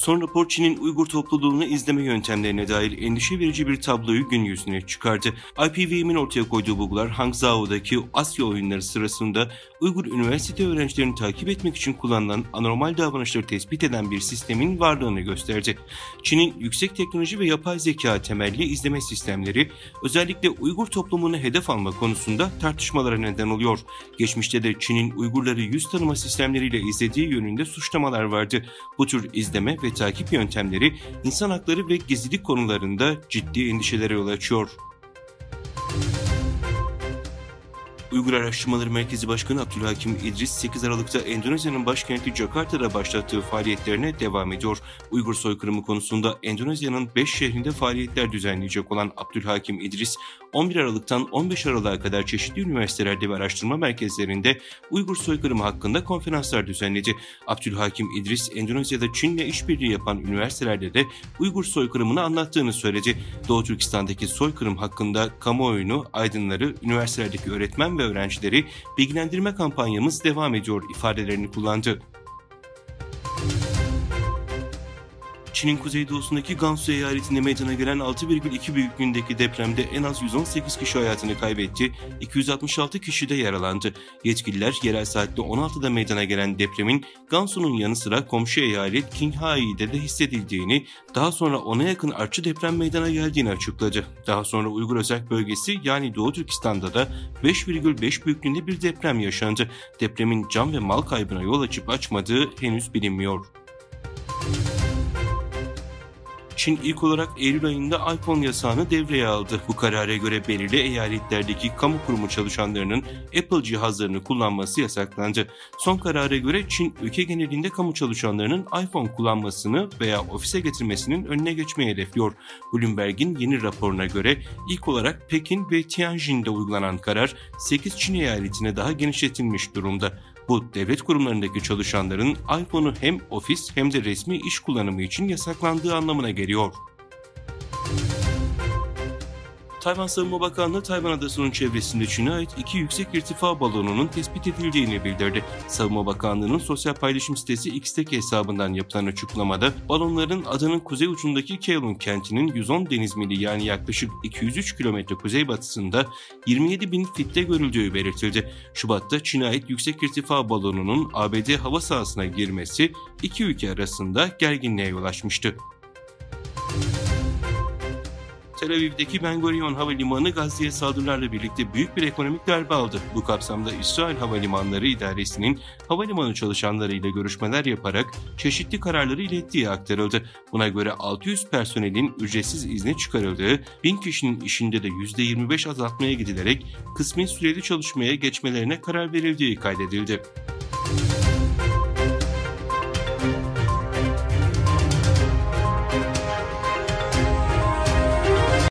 Son rapor Çin'in Uygur topluluğunu izleme yöntemlerine dair endişe verici bir tabloyu gün yüzüne çıkardı. IPVM'in ortaya koyduğu bulgular Hangzhou'daki Asya oyunları sırasında Uygur üniversite öğrencilerini takip etmek için kullanılan anormal davranışları tespit eden bir sistemin varlığını gösterdi. Çin'in yüksek teknoloji ve yapay zeka temelli izleme sistemleri özellikle Uygur toplumunu hedef alma konusunda tartışmalara neden oluyor. Geçmişte de Çin'in Uygurları yüz tanıma sistemleriyle izlediği yönünde suçlamalar vardı. Bu tür izleme ve takip yöntemleri insan hakları ve gizlilik konularında ciddi endişelere yol açıyor. Uygur Araştırmaları Merkezi Başkanı Abdülhakim İdris, 8 Aralık'ta Endonezya'nın başkenti Jakarta'da başlattığı faaliyetlerine devam ediyor. Uygur soykırımı konusunda Endonezya'nın 5 şehrinde faaliyetler düzenleyecek olan Abdülhakim İdris, 11 Aralık'tan 15 Aralık'a kadar çeşitli üniversitelerde ve araştırma merkezlerinde Uygur soykırımı hakkında konferanslar düzenledi. Abdülhakim İdris, Endonezya'da Çin'le işbirliği yapan üniversitelerde de Uygur soykırımını anlattığını söyledi. Doğu Türkistan'daki soykırım hakkında kamuoyunu, aydınları, üniversitelerdeki öğretmen ve öğrencileri bilgilendirme kampanyamız devam ediyor ifadelerini kullandı. Çin'in kuzeydoğusundaki Gansu eyaletinde meydana gelen 6,2 büyüklüğündeki depremde en az 118 kişi hayatını kaybetti, 266 kişi de yaralandı. Yetkililer yerel saatte 16'da meydana gelen depremin Gansu'nun yanı sıra komşu eyalet Qinghai'de de hissedildiğini, daha sonra ona yakın artçı deprem meydana geldiğini açıkladı. Daha sonra Uygur Özerk Bölgesi yani Doğu Türkistan'da da 5,5 büyüklüğünde bir deprem yaşandı. Depremin can ve mal kaybına yol açıp açmadığı henüz bilinmiyor. Çin ilk olarak Eylül ayında iPhone yasağını devreye aldı. Bu karara göre belirli eyaletlerdeki kamu kurumu çalışanlarının Apple cihazlarını kullanması yasaklandı. Son karara göre Çin ülke genelinde kamu çalışanlarının iPhone kullanmasını veya ofise getirmesinin önüne geçmeyi hedefliyor. Bloomberg'in yeni raporuna göre ilk olarak Pekin ve Tianjin'de uygulanan karar 8 Çin eyaletine daha genişletilmiş durumda. Bu devlet kurumlarındaki çalışanların iPhone'u hem ofis hem de resmi iş kullanımı için yasaklandığı anlamına geliyor. Tayvan Savunma Bakanlığı, Tayvan Adası'nın çevresinde Çin'e ait 2 yüksek irtifa balonunun tespit edildiğini bildirdi. Savunma Bakanlığı'nın sosyal paylaşım sitesi X'teki hesabından yapılan açıklamada, balonların adanın kuzey ucundaki Keelung kentinin 110 deniz mili yani yaklaşık 203 kilometre kuzeybatısında 27.000 fitte görüldüğü belirtildi. Şubat'ta Çin'e ait yüksek irtifa balonunun ABD hava sahasına girmesi iki ülke arasında gerginliğe yol açmıştı. Tel Aviv'deki Ben Gurion Havalimanı Gazze'ye saldırılarla birlikte büyük bir ekonomik darbe aldı. Bu kapsamda İsrail Havalimanları İdaresi'nin havalimanı çalışanlarıyla görüşmeler yaparak çeşitli kararları ilettiği aktarıldı. Buna göre 600 personelin ücretsiz izne çıkarıldığı, 1000 kişinin işinde de %25 azaltmaya gidilerek kısmi süreli çalışmaya geçmelerine karar verildiği kaydedildi.